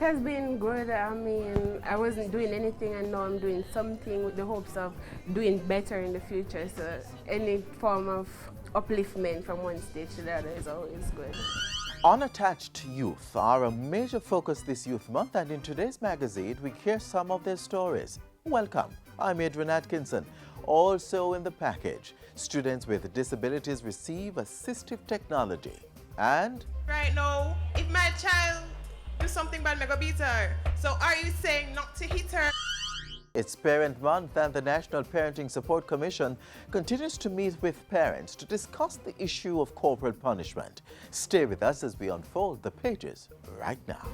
has been good. I mean, I wasn't doing anything and now I'm doing something with the hopes of doing better in the future. So any form of upliftment from one stage to the other is always good. Unattached youth are a major focus this Youth Month, and in today's magazine we hear some of their stories. Welcome, I'm Adrian Atkinson. Also in the package, students with disabilities receive assistive technology. And right now, if my child do something bad, I go beat her. So are you saying not to hit her? it's Parent Month, and the National Parenting Support Commission continues to meet with parents to discuss the issue of corporal punishment. Stay with us as we unfold the pages right now.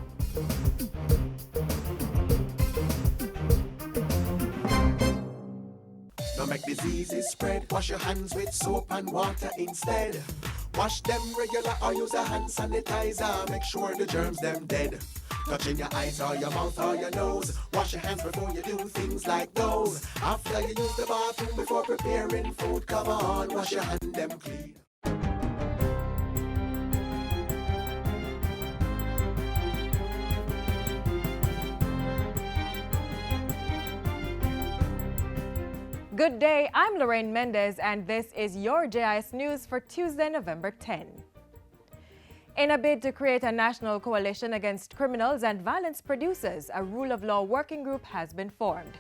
Don't make diseases spread. Wash your hands with soap and water instead. Wash them regular or use a hand sanitizer. Make sure the germs them dead. Touching your eyes or your mouth or your nose. Wash your hands before you do things like those. After you use the bathroom before preparing food, come on, wash your hand them clean. Good day, I'm Lorraine Mendez, and this is your JIS News for Tuesday, November 10. In a bid to create a national coalition against criminals and violence producers, a rule of law working group has been formed.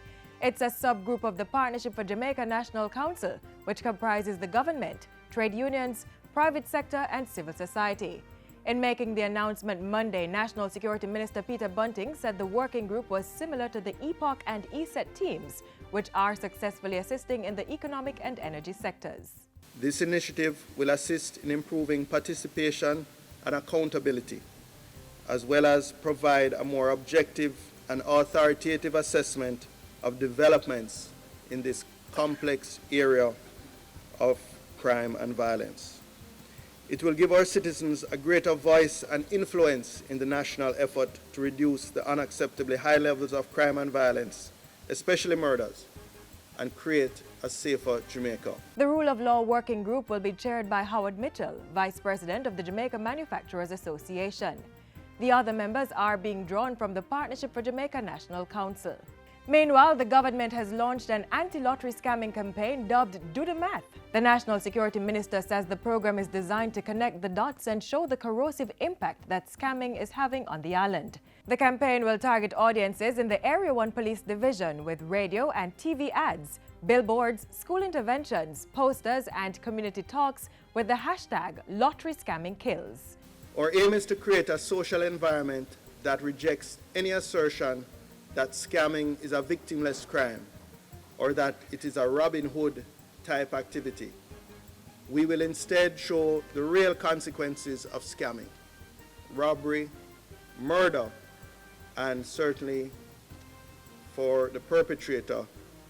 It's a subgroup of the Partnership for Jamaica National Council, which comprises the government, trade unions, private sector, and civil society. In making the announcement Monday, National Security Minister Peter Bunting said the working group was similar to the EPOC and ESET teams, which are successfully assisting in the economic and energy sectors. This initiative will assist in improving participation and accountability, as well as provide a more objective and authoritative assessment of developments in this complex area of crime and violence. It will give our citizens a greater voice and influence in the national effort to reduce the unacceptably high levels of crime and violence, especially murders, and create a safer Jamaica. The Rule of Law Working Group will be chaired by Howard Mitchell, Vice President of the Jamaica Manufacturers Association. The other members are being drawn from the Partnership for Jamaica National Council. Meanwhile, the government has launched an anti-lottery scamming campaign dubbed Do the Math. The National Security Minister says the program is designed to connect the dots and show the corrosive impact that scamming is having on the island. The campaign will target audiences in the Area 1 Police Division with radio and TV ads, billboards, school interventions, posters, and community talks with the hashtag #LotteryScammingKills. Our aim is to create a social environment that rejects any assertion that scamming is a victimless crime or that it is a Robin Hood type activity. We will instead show the real consequences of scamming: robbery, murder, and certainly for the perpetrator,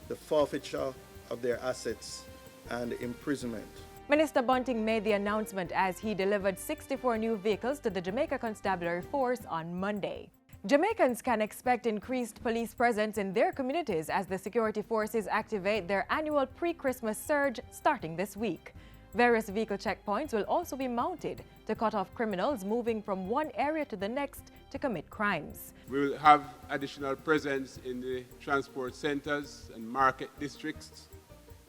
the forfeiture of their assets and imprisonment. Minister Bunting made the announcement as he delivered 64 new vehicles to the Jamaica Constabulary Force on Monday. Jamaicans can expect increased police presence in their communities as the security forces activate their annual pre-Christmas surge starting this week. Various vehicle checkpoints will also be mounted to cut off criminals moving from one area to the next to commit crimes. We will have additional presence in the transport centers and market districts.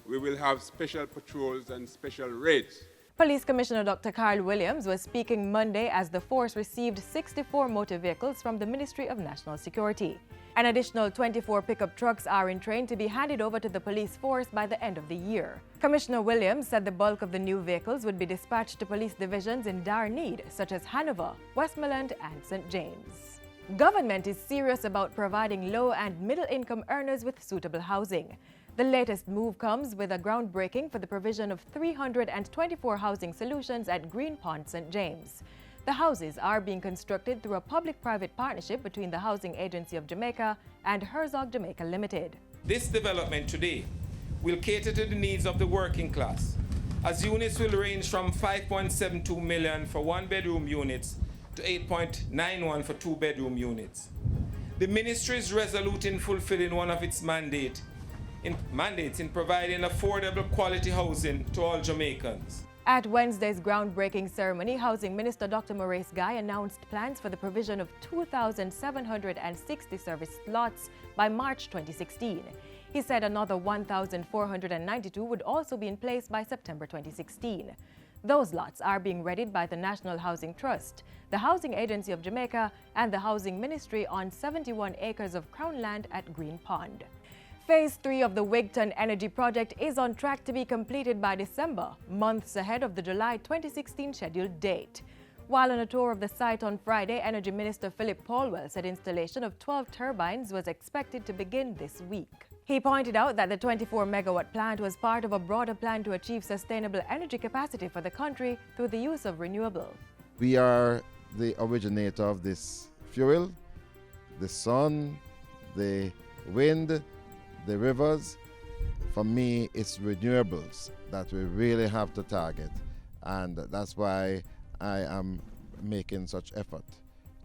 We will have special patrols and special raids. Police Commissioner Dr. Carl Williams was speaking Monday as the force received 64 motor vehicles from the Ministry of National Security. An additional 24 pickup trucks are in train to be handed over to the police force by the end of the year. Commissioner Williams said the bulk of the new vehicles would be dispatched to police divisions in dire need, such as Hanover, Westmoreland, and St. James. Government is serious about providing low and middle-income earners with suitable housing. The latest move comes with a groundbreaking for the provision of 324 housing solutions at Green Pond, St. James. The houses are being constructed through a public-private partnership between the Housing Agency of Jamaica and Herzog Jamaica Limited. This development today will cater to the needs of the working class, as units will range from 5.72 million for one-bedroom units to 8.91 for two-bedroom units. The ministry is resolute in fulfilling one of its mandates in providing affordable quality housing to all Jamaicans. At Wednesday's groundbreaking ceremony, Housing Minister Dr. Maurice Guy announced plans for the provision of 2,760 service lots by March 2016. He said another 1,492 would also be in place by September 2016. Those lots are being readied by the National Housing Trust, the Housing Agency of Jamaica, and the Housing Ministry on 71 acres of Crown land at Green Pond. Phase 3 of the Wigton Energy Project is on track to be completed by December, months ahead of the July 2016 scheduled date. While on a tour of the site on Friday, Energy Minister Philip Paulwell said installation of 12 turbines was expected to begin this week. He pointed out that the 24-megawatt plant was part of a broader plan to achieve sustainable energy capacity for the country through the use of renewable. We are the originator of this fuel, the sun, the wind, the rivers. For me, it's renewables that we really have to target, and that's why I am making such effort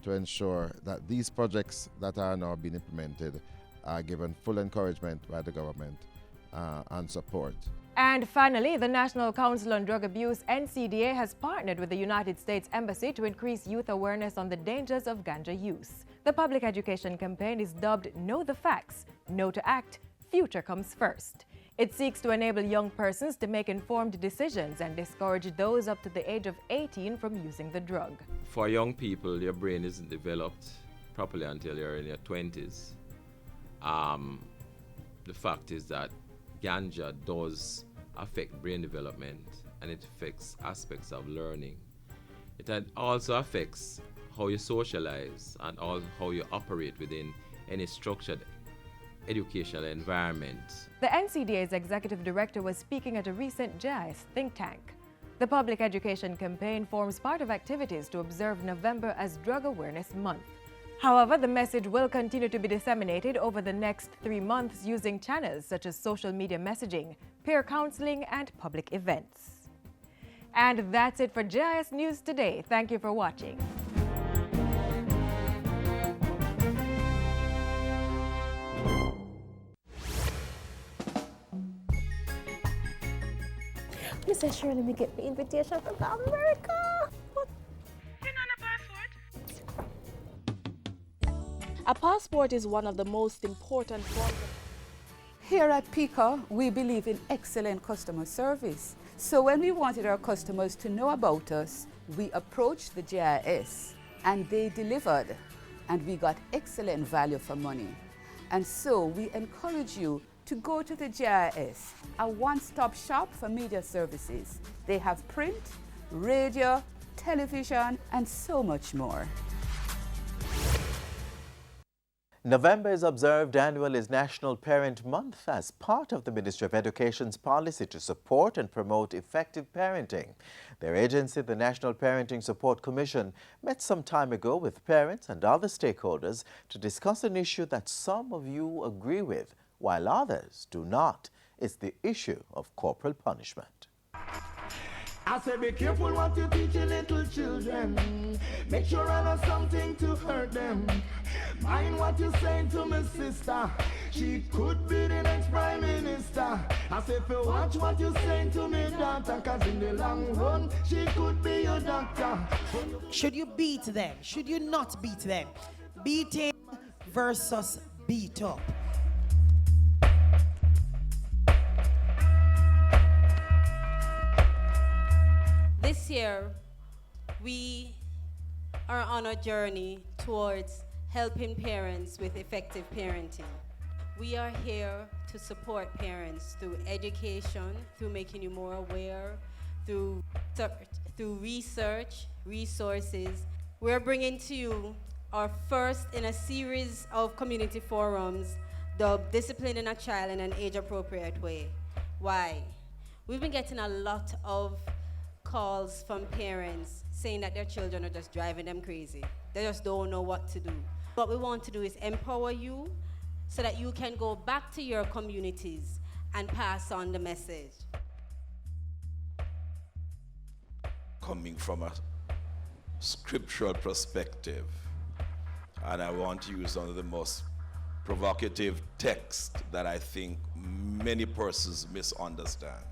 to ensure that these projects that are now being implemented are given full encouragement by the government and support. And finally, the National Council on Drug Abuse, NCDA, has partnered with the United States Embassy to increase youth awareness on the dangers of ganja use. The public education campaign is dubbed Know the Facts, Know to Act, Future Comes First. It seeks to enable young persons to make informed decisions and discourage those up to the age of 18 from using the drug. For young people, your brain isn't developed properly until you're in your 20s. The fact is that ganja does affect brain development, and it affects aspects of learning. It also affects how you socialize and how you operate within any structured educational environment. The NCDA's executive director was speaking at a recent JIS think tank. The public education campaign forms part of activities to observe November as Drug Awareness Month. However, the message will continue to be disseminated over the next 3 months using channels such as social media messaging, peer counseling, and public events. And that's it for JIS News Today. Thank you for watching. Mr. Shirley, me get the invitation from America. What? You know a passport? A passport is one of the most important forms. Here at PICA, we believe in excellent customer service. So when we wanted our customers to know about us, we approached the GIS and they delivered, and we got excellent value for money. And so we encourage you to go to the GIS, a one-stop shop for media services. They have print, radio, television, and so much more. November is observed annually as National Parent Month as part of the Ministry of Education's policy to support and promote effective parenting. Their agency, the National Parenting Support Commission, met some time ago with parents and other stakeholders to discuss an issue that some of you agree with, while others do not. It's the issue of corporal punishment. I say be careful what you teach your little children. Make sure I know something to hurt them. Mind what you saying to my sister. She could be the next prime minister. I say if you watch what you saying to me daughter, cause in the long run she could be your doctor. Should you beat them? Should you not beat them? Beating versus beat up. This year, we are on a journey towards helping parents with effective parenting. We are here to support parents through education, through making you more aware, through research, resources. We're bringing to you our first in a series of community forums dubbed Disciplining a Child in an Age-Appropriate Way. Why? We've been getting a lot of calls from parents saying that their children are just driving them crazy. They just don't know what to do. What we want to do is empower you so that you can go back to your communities and pass on the message. Coming from a scriptural perspective, and I want to use one of the most provocative texts that I think many persons misunderstand.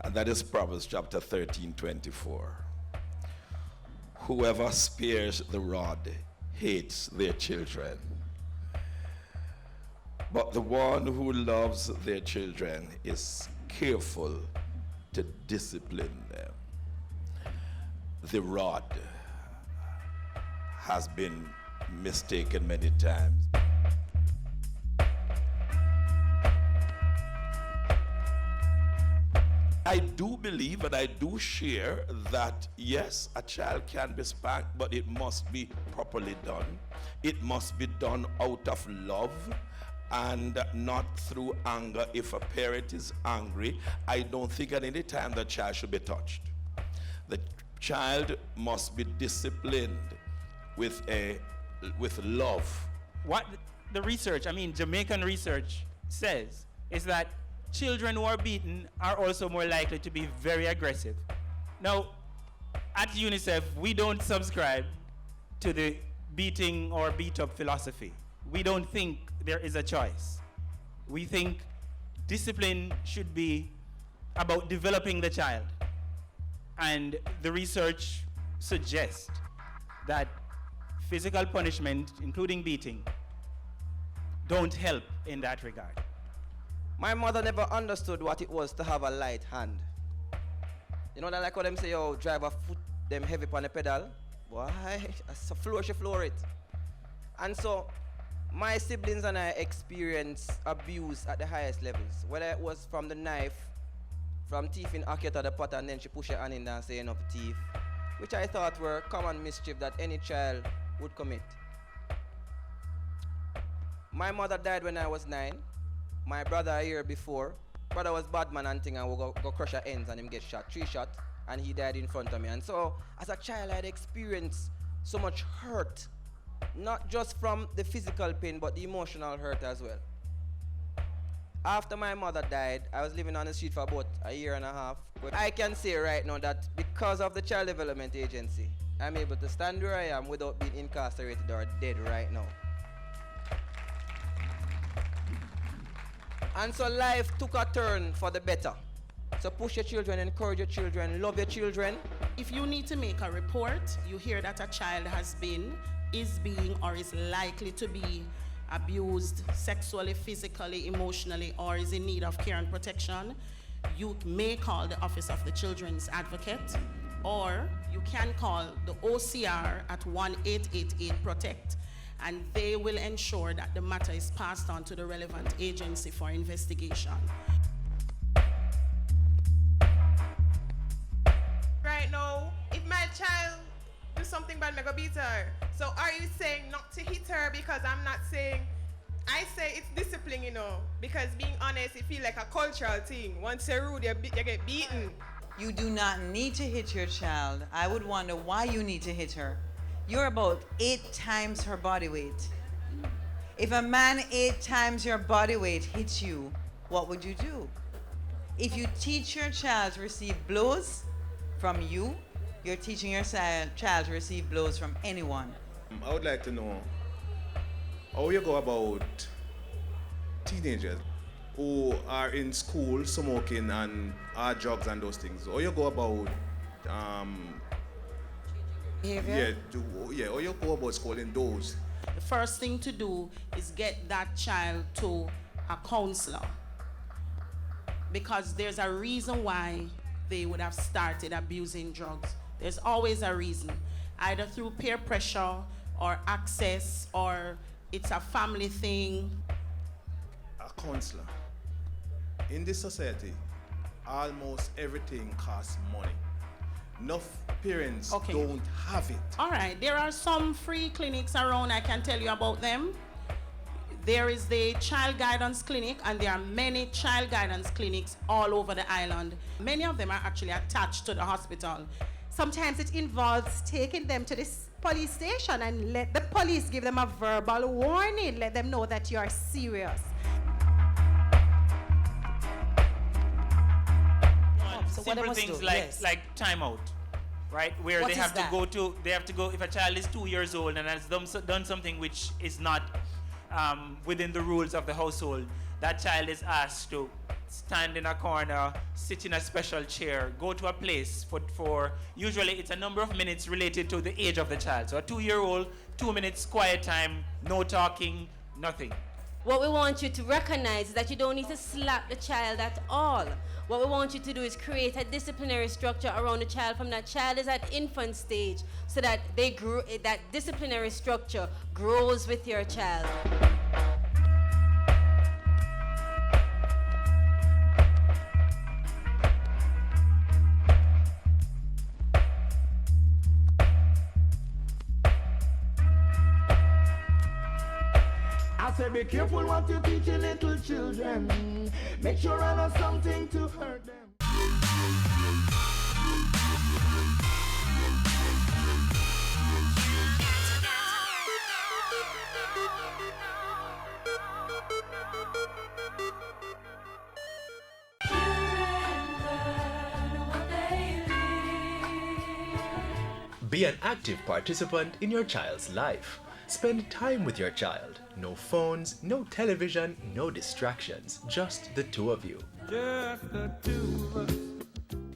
and that is Proverbs chapter 13:24. Whoever spares the rod hates their children, but the one who loves their children is careful to discipline them. The rod has been mistaken many times. I do believe and I do share that, yes, a child can be spanked, but it must be properly done. It must be done out of love and not through anger. If a parent is angry, I don't think at any time the child should be touched. The child must be disciplined with love. What the research, Jamaican research says is that children who are beaten are also more likely to be very aggressive. Now, at UNICEF, we don't subscribe to the beating or beat up philosophy. We don't think there is a choice. We think discipline should be about developing the child. And the research suggests that physical punishment, including beating, don't help in that regard. My mother never understood what it was to have a light hand. You know that like what them say, yo, drive a foot them heavy on the pedal? Why? As a floor, she floor it. And so, my siblings and I experienced abuse at the highest levels. Whether it was from the knife, from teeth in Aketa the pot, and then she push her hand in there and say enough teeth, which I thought were common mischief that any child would commit. My mother died when I was 9. My brother a year before. Brother was bad man and thing, and we go crush her ends and him get shot. 3 shots, and he died in front of me. And so, as a child, I had experienced so much hurt. Not just from the physical pain, but the emotional hurt as well. After my mother died, I was living on the street for about a year and a half. But I can say right now that because of the Child Development Agency, I'm able to stand where I am without being incarcerated or dead right now. And so life took a turn for the better. So push your children, encourage your children, love your children. If you need to make a report, you hear that a child has been, is being, or is likely to be abused sexually, physically, emotionally, or is in need of care and protection, you may call the Office of the Children's Advocate, or you can call the OCR at 1-888-PROTECT, and they will ensure that the matter is passed on to the relevant agency for investigation. Right now, if my child do something bad, I'm gonna beat her. So are you saying not to hit her? Because I'm not saying, I say it's discipline, you know, because being honest, it feels like a cultural thing. Once you're rude, you get beaten. You do not need to hit your child. I would wonder why you need to hit her. You're about 8 times her body weight. If a man 8 times your body weight hits you, what would you do? If you teach your child to receive blows from you, you're teaching your child to receive blows from anyone. I would like to know how you go about teenagers who are in school smoking and hard drugs and those things. How you go about Behavior? how you go about schooling those? The first thing to do is get that child to a counselor, because there's a reason why they would have started abusing drugs. There's always a reason, either through peer pressure or access, or it's a family thing. A counselor. In this society, almost everything costs money. Enough parents don't have it. All right, there are some free clinics around, I can tell you about them. There is the Child Guidance Clinic, and there are many child guidance clinics all over the island. Many of them are actually attached to the hospital. Sometimes it involves taking them to this police station and let the police give them a verbal warning, let them know that you are serious. So simple things like timeout, right? Where What they is have that? to go, if a child is 2 years old and has done something which is not within the rules of the household, that child is asked to stand in a corner, sit in a special chair, go to a place for usually it's a number of minutes related to the age of the child. So a 2-year-old, 2 minutes quiet time, no talking, nothing. What we want you to recognize is that you don't need to slap the child at all. What we want you to do is create a disciplinary structure around the child from that child is at infant stage so that that disciplinary structure grows with your child. I say be careful what you teach your little children. Make sure I know something to hurt them. Be an active participant in your child's life. Spend time with your child. No phones, no television, no distractions. Just the two of you. Just the two of us.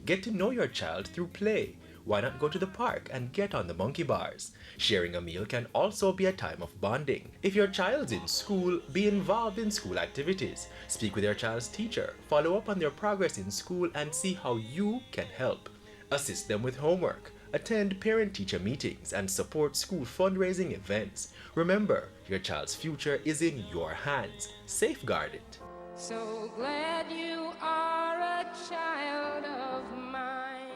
Get to know your child through play. Why not go to the park and get on the monkey bars? Sharing a meal can also be a time of bonding. If your child's in school, be involved in school activities. Speak with your child's teacher. Follow up on their progress in school and see how you can help. Assist them with homework. Attend parent-teacher meetings and support school fundraising events. Remember, your child's future is in your hands. Safeguard it. So glad you are a child of mine.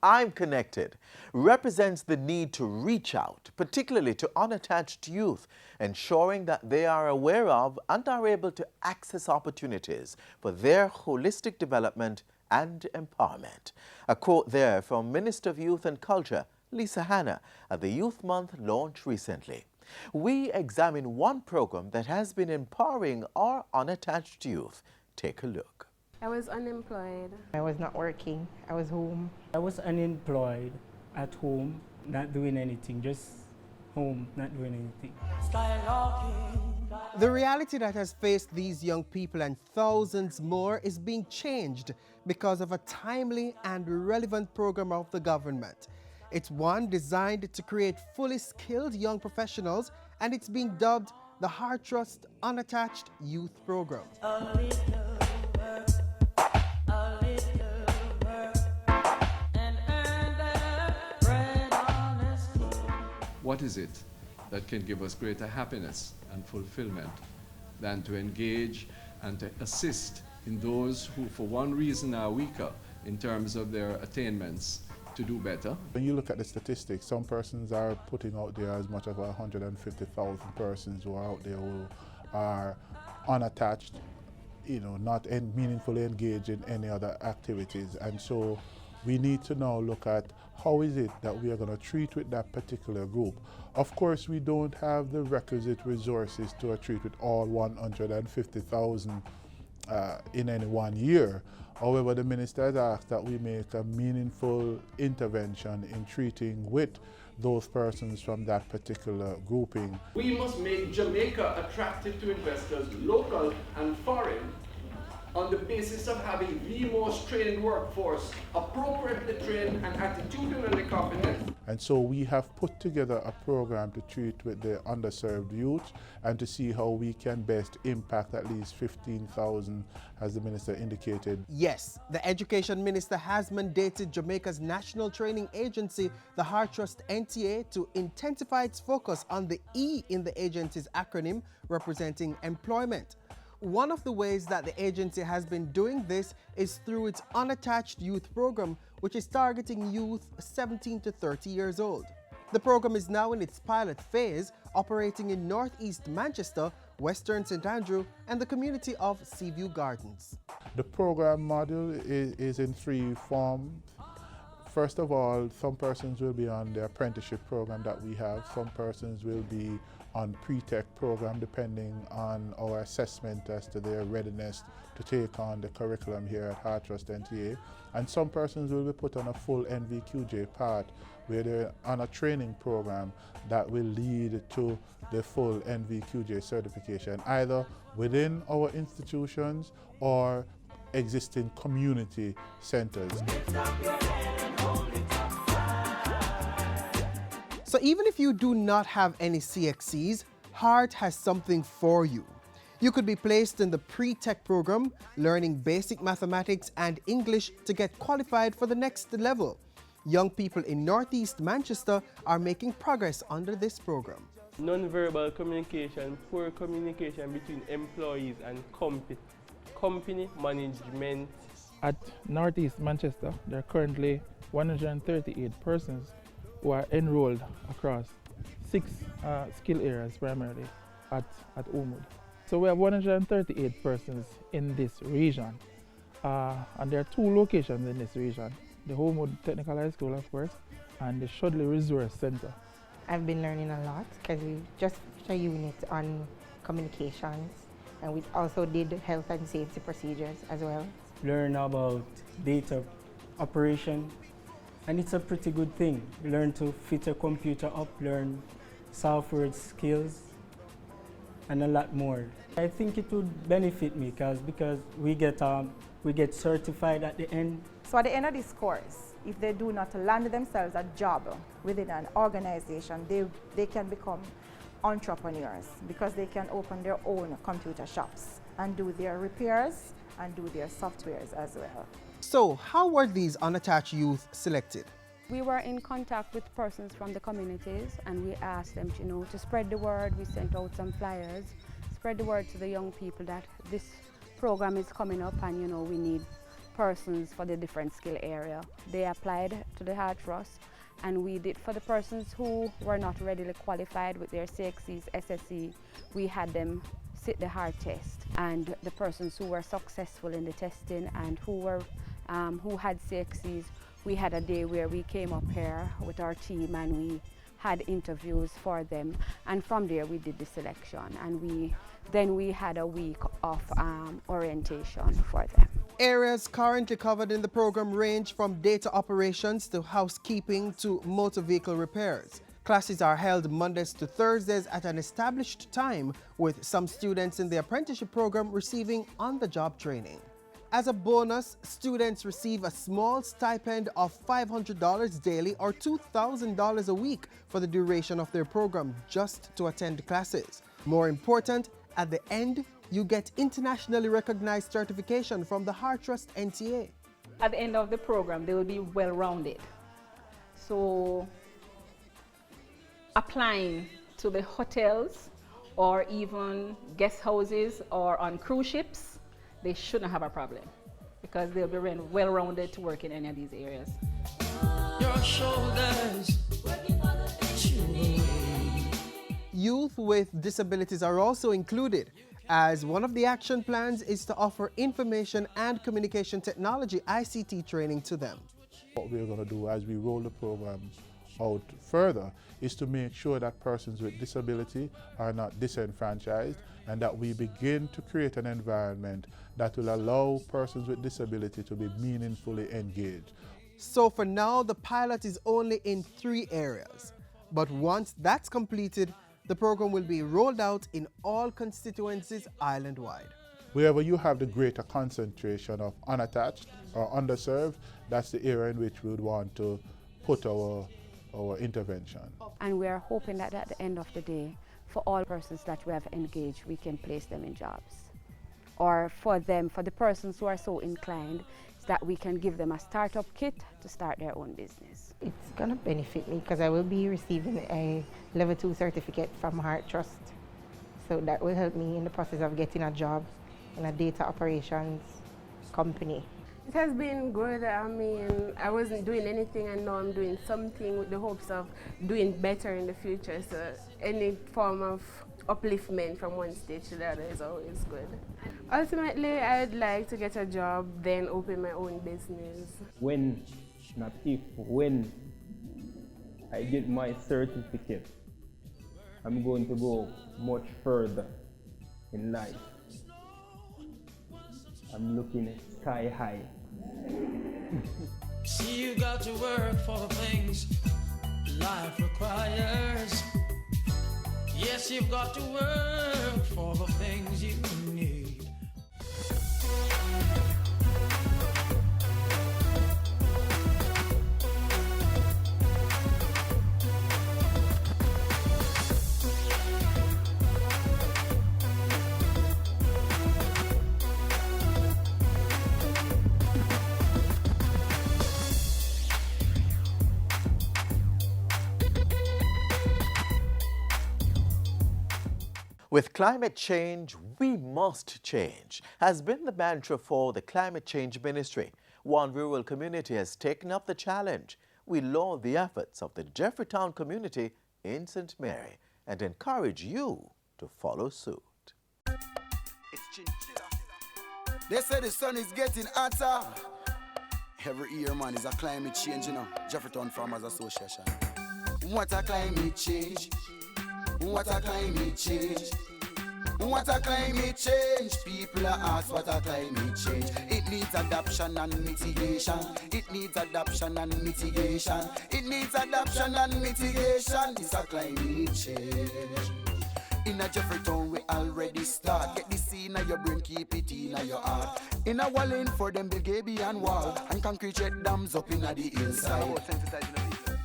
I'm Connected represents the need to reach out, particularly to unattached youth, ensuring that they are aware of and are able to access opportunities for their holistic development and empowerment. A quote there from Minister of Youth and Culture, Lisa Hanna, at the Youth Month launch recently. We examine one program that has been empowering our unattached youth. Take a look. I was unemployed. I was not working. I was home. I was unemployed at home, not doing anything, just home, not doing anything. The reality that has faced these young people and thousands more is being changed because of a timely and relevant program of the government. It's one designed to create fully skilled young professionals, and it's being dubbed the Heart Trust Unattached Youth Program. What is it that can give us greater happiness and fulfillment than to engage and to assist in those who, for one reason, are weaker in terms of their attainments to do better? When you look at the statistics, some persons are putting out there as much as 150,000 persons who are out there who are unattached, not meaningfully engaged in any other activities. And so we need to now look at how is it that we are going to treat with that particular group. Of course, we don't have the requisite resources to treat with all 150,000 in any one year. However, the minister has asked that we make a meaningful intervention in treating with those persons from that particular grouping. We must make Jamaica attractive to investors, local and foreign, on the basis of having the most trained workforce, appropriately trained and attitudinally competent. And so we have put together a program to treat with the underserved youth and to see how we can best impact at least 15,000, as the minister indicated. Yes, the Education Minister has mandated Jamaica's national training agency, the Heart Trust NTA, to intensify its focus on the E in the agency's acronym, representing employment. One of the ways that the agency has been doing this is through its Unattached Youth Program, which is targeting youth 17 to 30 years old. The program is now in its pilot phase, operating in northeast Manchester, western St. Andrew, and the community of Seaview Gardens. The program model is in three forms. First of all, some persons will be on the apprenticeship program that we have. Some persons will be on pre-tech program depending on our assessment as to their readiness to take on the curriculum here at Heart Trust NTA. And some persons will be put on a full NVQJ path where they're on a training program that will lead to the full NVQJ certification, either within our institutions or existing community centers. So even if you do not have any CXCs, Heart has something for you. You could be placed in the pre-tech program, learning basic mathematics and English to get qualified for the next level. Young people in Northeast Manchester are making progress under this program. Non-verbal communication, poor communication between employees and company management. At Northeast Manchester, there are currently 138 persons who are enrolled across 6 skill areas primarily at Omood. So we have 138 persons in this region, and there are 2 locations in this region, the Omood Technical High School, of course, and the Shudley Resource Center. I've been learning a lot because we just finished a unit on communications, and we also did health and safety procedures as well. Learn about data operation, and it's a pretty good thing. You learn to fit a computer up, learn software skills, and a lot more. I think it would benefit me because we get certified at the end. So at the end of this course, if they do not land themselves a job within an organization, they can become entrepreneurs because they can open their own computer shops and do their repairs and do their softwares as well. So how were these unattached youth selected? We were in contact with persons from the communities, and we asked them to spread the word. We sent out some flyers, spread the word to the young people that this program is coming up and we need persons for the different skill area. They applied to the Heart Trust, and we did for the persons who were not readily qualified with their CXCs, SSE, we had them sit the heart test, and the persons who were successful in the testing and who had CXCs, we had a day where we came up here with our team and we had interviews for them, and from there we did the selection, and then we had a week of orientation for them. Areas currently covered in the program range from data operations to housekeeping to motor vehicle repairs. Classes are held Mondays to Thursdays at an established time, with some students in the apprenticeship program receiving on-the-job training. As a bonus, students receive a small stipend of $500 daily or $2,000 a week for the duration of their program just to attend classes. More important, at the end, you get internationally recognized certification from the Heart Trust NTA. At the end of the program, they will be well-rounded. So applying to the hotels or even guest houses or on cruise ships, they shouldn't have a problem because they'll be well-rounded to work in any of these areas. Your shoulders. Youth with disabilities are also included, as one of the action plans is to offer information and communication technology ICT training to them. What we're going to do as we roll the program out further is to make sure that persons with disability are not disenfranchised, and that we begin to create an environment that will allow persons with disability to be meaningfully engaged. So for now, the pilot is only in 3 areas. But once that's completed, the program will be rolled out in all constituencies island-wide. Wherever you have the greater concentration of unattached or underserved, that's the area in which we would want to put our intervention. And we are hoping that at the end of the day, for all persons that we have engaged, we can place them in jobs. Or for the persons who are so inclined, that we can give them a startup kit to start their own business. It's going to benefit me because I will be receiving a level 2 certificate from Heart Trust. So that will help me in the process of getting a job in a data operations company. It has been good. I mean, I wasn't doing anything and now I'm doing something with the hopes of doing better in the future. So any form of upliftment from one stage to the other is always good. Ultimately, I'd like to get a job, then open my own business. When, not if, when I get my certificate, I'm going to go much further in life. I'm looking sky high. See, you got to work for the things life requires. Yes, you've got to work for the things you need. With climate change, we must change has been the mantra for the Climate Change Ministry. One rural community has taken up the challenge. We laud the efforts of the Jeffreytown community in St. Mary and encourage you to follow suit. They say the sun is getting hotter. Every year, man, is a climate change, you know. Jeffreytown Farmers Association. What a climate change. What a climate change. What a climate change. People are asked what a climate change. It needs adaptation and mitigation. It needs adaptation and mitigation. It needs adaptation and mitigation. It's a climate change. In a Jeffreytown we already start. Get the seed in your brain, keep it in your heart. In a wall for them build Gabian wall and concrete jet dams up in the hillside.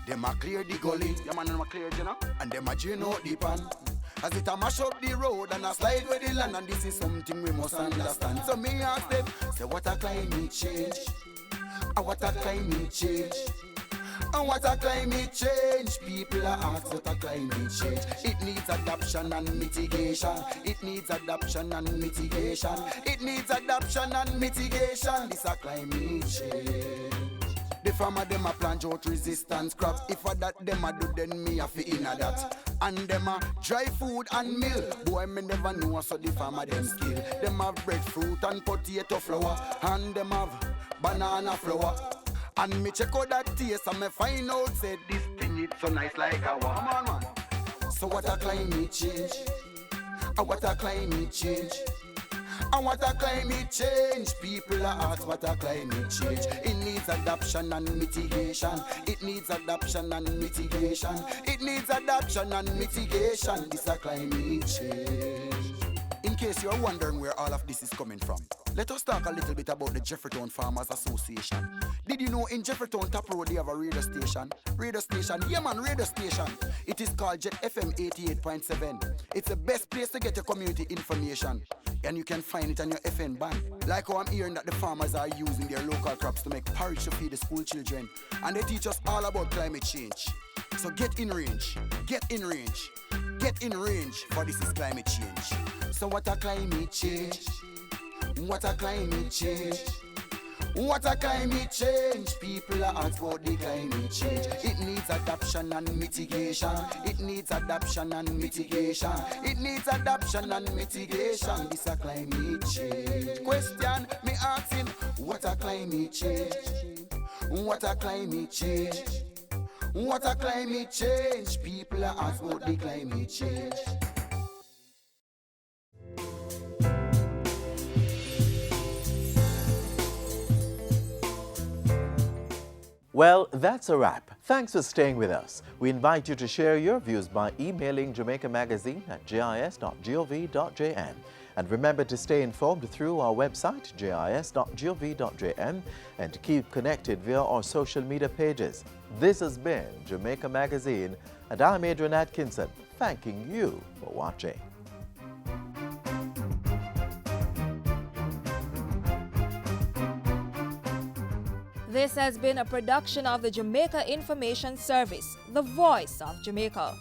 Them a clear the gully, yeah man, them a clear, you know, and them a drain out the pan. As it a mash up the road and a slide with the land, and this is something we must understand. So me ask them, say what a climate change, what a climate change. And what a climate change. People are asked what a climate change. It needs adaptation and mitigation. It needs adaptation and mitigation. It needs adaptation and mitigation. This a climate change. The farmer them a plant drought resistance crops. If a that them a do, then me a fi in a that. And them a dry food and meal. Boy me never know so the farmer them skill. Them have breadfruit and potato flour. And them have banana flour. And me check out that taste and me find out say this thing it's so nice like a wow. Come on, man. So what a climate change. What a climate change. And what a climate change. People are asked what a climate change. It needs adaptation and mitigation. It needs adaptation and mitigation. It needs adaptation and mitigation. This a climate change. In case you're wondering where all of this is coming from, let us talk a little bit about the Jeffreytown Farmers Association. Did you know in Jeffreytown Top Road they have a radio station? Radio station, yeah man, radio station. It is called Jet FM 88.7. It's the best place to get your community information. And you can find it on your FM band. Like how I'm hearing that the farmers are using their local crops to make porridge to feed the school children. And they teach us all about climate change. So get in range, get in range, get in range, for this is climate change. So what a climate change. What a climate change. What a climate change. People are asked about the climate change. It needs adaptation and mitigation. It needs adaptation and mitigation. It needs adaptation and mitigation. This a climate change. Question me asking, what a climate change. What a climate change. What a climate change. People are asked about the climate change. Well, that's a wrap. Thanks for staying with us. We invite you to share your views by emailing Jamaica Magazine at jis.gov.jn. And remember to stay informed through our website, jis.gov.jn, and to keep connected via our social media pages. This has been Jamaica Magazine, and I'm Adrian Atkinson, thanking you for watching. This has been a production of the Jamaica Information Service, the voice of Jamaica.